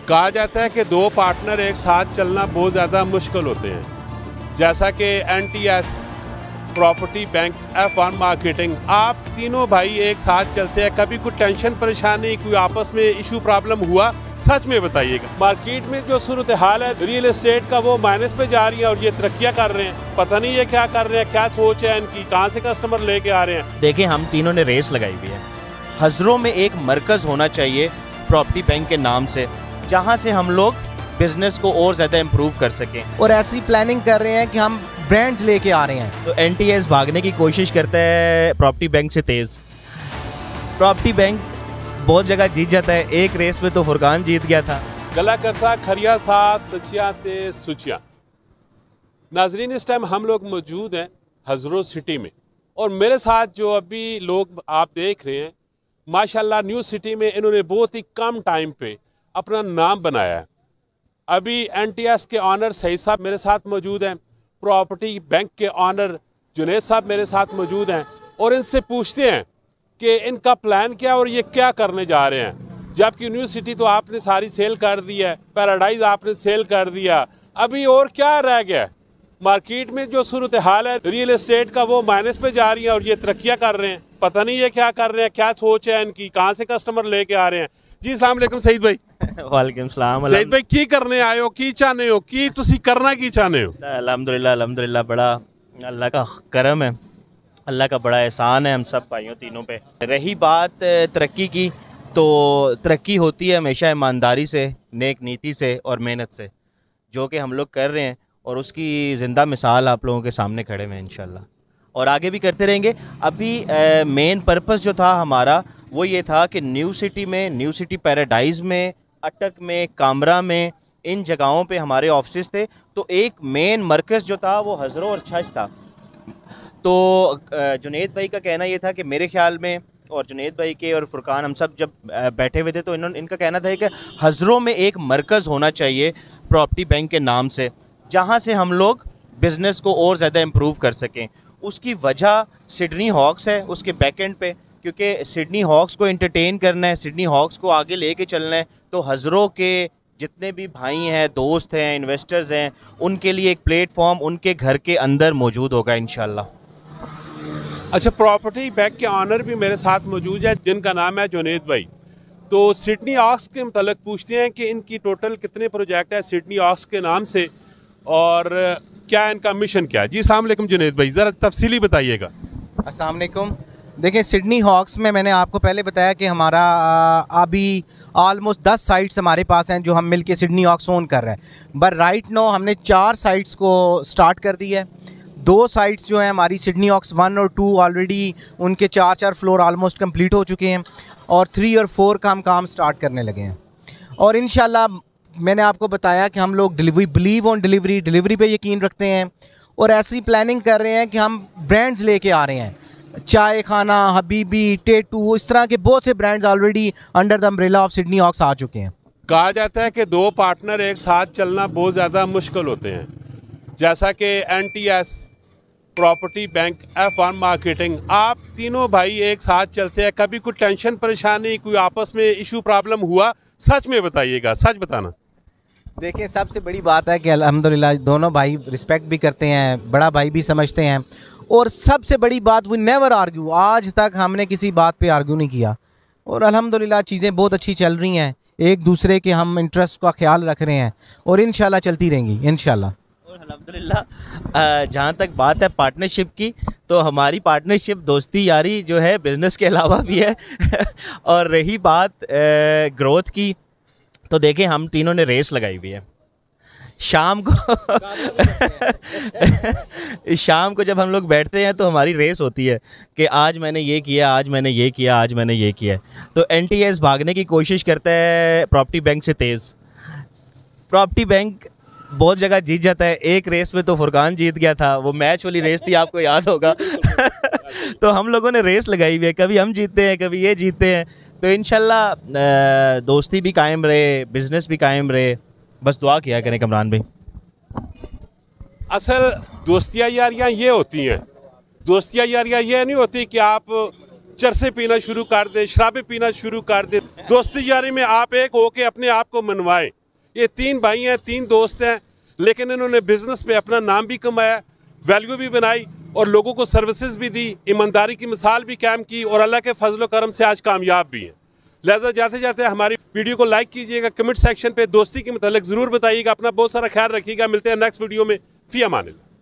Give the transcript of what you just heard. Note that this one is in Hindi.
कहा जाता है कि दो पार्टनर एक साथ चलना बहुत ज़्यादा मुश्किल होते हैं, जैसा कि NTS, property bank, F1 marketing. आप तीनों भाई एक साथ चलते हैं, कभी कोई टेंशन परेशानी, कोई आपस में इशू प्रॉब्लम हुआ? सच में बताइएगा। मार्केट में जो सूरत हाल है रियल एस्टेट का, वो माइनस पे जा रही है और ये तरक्कियां कर रहे हैं। पता नहीं ये क्या कर रहे हैं, क्या सोच है इनकी, कहाँ से कस्टमर लेके आ रहे हैं। देखिए, हम तीनों ने रेस लगाई हुई है। हज़रों में एक मरकज़ होना चाहिए प्रॉपर्टी बैंक के नाम से, जहाँ से हम लोग बिजनेस को और ज़्यादा इम्प्रूव कर सकें। और ऐसी प्लानिंग कर रहे हैं कि हम ब्रांड्स लेके आ रहे हैं। तो NTS भागने की कोशिश करता है प्रॉपर्टी बैंक से तेज़। प्रॉपर्टी बैंक बहुत जगह जीत जाता है, एक रेस में तो फुरकान जीत गया था। गला करसा खरिया साथ सचिया ते सुचिया। नाजरीन, इस टाइम हम लोग मौजूद हैं हज़रों सिटी में, और मेरे साथ जो अभी लोग आप देख रहे हैं, माशाल्लाह न्यू सिटी में इन्होंने बहुत ही कम टाइम पे अपना नाम बनाया है। अभी NTS के ऑनर सईद साहब मेरे साथ मौजूद हैं, प्रॉपर्टी बैंक के ऑनर जुनेद साहब मेरे साथ मौजूद हैं, और इनसे पूछते हैं कि इनका प्लान क्या और ये क्या करने जा रहे हैं। जबकि न्यू सिटी तो आपने सारी सेल कर दी है, पैराडाइज आपने सेल कर दिया, अभी और क्या रह गया? मार्केट में जो सूरत हाल है रियल एस्टेट का, वो माइनस पे जा रही है और ये तरक्कियां कर रहे हैं। पता नहीं ये क्या कर रहे हैं, क्या सोच है इनकी, कहाँ से कस्टमर लेके आ रहे हैं। जी अस्सलाम वालेकुम सईद भाई। वालेकुम सलाम। सईद भाई, की करने आए हो, की चाहते हो, की तुसी करना की चाहते हो? अल्हम्दुलिल्लाह, बड़ा अल्लाह का करम है, अल्लाह का बड़ा एहसान है हम सब भाइयों तीनों पे। रही बात तरक्की की, तो तरक्की होती है हमेशा ईमानदारी से, नेक नीति से और मेहनत से, जो कि हम लोग कर रहे हैं, और उसकी ज़िंदा मिसाल आप लोगों के सामने खड़े हैं इंशाल्लाह, और आगे भी करते रहेंगे। अभी मेन पर्पस जो था हमारा वो ये था कि न्यू सिटी में, न्यू सिटी पैराडाइज़ में, अटक में, कामरा में, इन जगहों पे हमारे ऑफिस थे। तो एक मेन मरकज़ जो था वो हज़रों और छज था। तो जुनेद भाई का कहना ये था कि मेरे ख्याल में, और जुनेद भाई के और फुरकान हम सब जब बैठे हुए थे, तो इनका कहना था कि हज़रों में एक मरकज़ होना चाहिए प्रॉपर्टी बैंक के नाम से, जहाँ से हम लोग बिज़नेस को और ज़्यादा इम्प्रूव कर सकें। उसकी वजह सिडनी हॉक्स है, उसके बैक एंड पे, क्योंकि सिडनी हॉक्स को एंटरटेन करना है, सिडनी हॉक्स को आगे लेके चलना है। तो हज़रों के जितने भी भाई हैं, दोस्त हैं, इन्वेस्टर्स हैं, उनके लिए एक प्लेटफॉर्म उनके घर के अंदर मौजूद होगा इंशाल्लाह। अच्छा, प्रॉपर्टी बैंक के ऑनर भी मेरे साथ मौजूद है, जिनका नाम है जुनेद भाई। तो सिडनी हॉक्स के मतलब पूछते हैं कि इनकी टोटल कितने प्रोजेक्ट है सिडनी हॉक्स के नाम से, और क्या इनका मिशन क्या है। जी अस्सलाम वालेकुम जुनेद भाई, ज़रा तफसीली बताइएगा। अस्सलाम वालेकुम। देखिए, सिडनी हॉक्स में मैंने आपको पहले बताया कि हमारा अभी ऑलमोस्ट 10 साइट्स हमारे पास हैं जो हम मिलके सिडनी हॉक्स ओन कर रहे हैं। बट राइट नो हमने 4 साइट्स को स्टार्ट कर दी है। 2 साइट्स जो हैं हमारी सिडनी हॉक्स 1 और 2 ऑलरेडी उनके 4 फ्लोर ऑलमोस्ट कंप्लीट हो चुके हैं, और 3 और 4 का हम काम स्टार्ट करने लगे हैं। और इंशाल्लाह मैंने आपको बताया कि हम लोग बिलीव ऑन डिलीवरी पे यकीन रखते हैं, और ऐसी प्लानिंग कर रहे हैं कि हम ब्रांड्स लेके आ रहे हैं। चाय खाना, हबीबी, टेटू, इस तरह के बहुत से brands already under the umbrella of Sydney Hawks आ चुके हैं। कहा जाता है कि दो पार्टनर एक साथ चलना बहुत ज़्यादा मुश्किल होते हैं, जैसा कि NTS, property bank, F1 marketing. आप तीनों भाई एक साथ चलते हैं, कभी कोई टेंशन परेशानी, कोई आपस में इशू प्रॉब्लम हुआ? सच में बताइएगा, सच बताना। देखिए, सबसे बड़ी बात है कि अल्हम्दुलिल्लाह दोनों भाई रिस्पेक्ट भी करते हैं, बड़ा भाई भी समझते हैं, और सबसे बड़ी बात वी नेवर आर्ग्यू। आज तक हमने किसी बात पे आर्ग्यू नहीं किया, और अल्हम्दुलिल्लाह चीज़ें बहुत अच्छी चल रही हैं। एक दूसरे के हम इंटरेस्ट का ख्याल रख रहे हैं, और इंशाल्लाह चलती रहेंगी इंशाल्लाह। और अल्हम्दुलिल्लाह जहाँ तक बात है पार्टनरशिप की, तो हमारी पार्टनरशिप दोस्ती यारी जो है बिज़नेस के अलावा भी है। और रही बात ग्रोथ की, तो देखें हम तीनों ने रेस लगाई हुई है। शाम को जब हम लोग बैठते हैं तो हमारी रेस होती है कि आज मैंने ये किया, आज मैंने ये किया, आज मैंने ये किया। तो NTS भागने की कोशिश करता है प्रॉपर्टी बैंक से तेज़। प्रॉपर्टी बैंक बहुत जगह जीत जाता है, एक रेस में तो फुरकान जीत गया था, वो मैच वाली रेस थी, आपको याद होगा। तो हम लोगों ने रेस लगाई हुई है, कभी हम जीतते हैं, कभी ये जीतते हैं। तो इंशाल्लाह दोस्ती भी कायम रहे, बिज़नेस भी कायम रहे, बस दुआ किया करें कमरान भाई। असल दोस्तियाँ यारियाँ ये होती हैं, दोस्तियाँ यारियाँ ये नहीं होती कि आप चरसे पीना शुरू कर दे, शराबें पीना शुरू कर दे। दोस्ती यारी में आप एक हो के अपने आप को मनवाएं। ये 3 भाई हैं, 3 दोस्त हैं, लेकिन इन्होंने बिजनेस पे अपना नाम भी कमाया, वैल्यू भी बनाई और लोगों को सर्विसेज भी दी, ईमानदारी की मिसाल भी कायम की और अल्लाह के फजल करम से आज कामयाब भी हैं। लिहाजा जाते जाते हमारी वीडियो को लाइक कीजिएगा, कमेंट सेक्शन पे दोस्ती के मुतालिक ज़रूर बताइएगा। अपना बहुत सारा ख्याल रखिएगा। मिलते हैं नेक्स्ट वीडियो में। फ़ी अमान अल्लाह।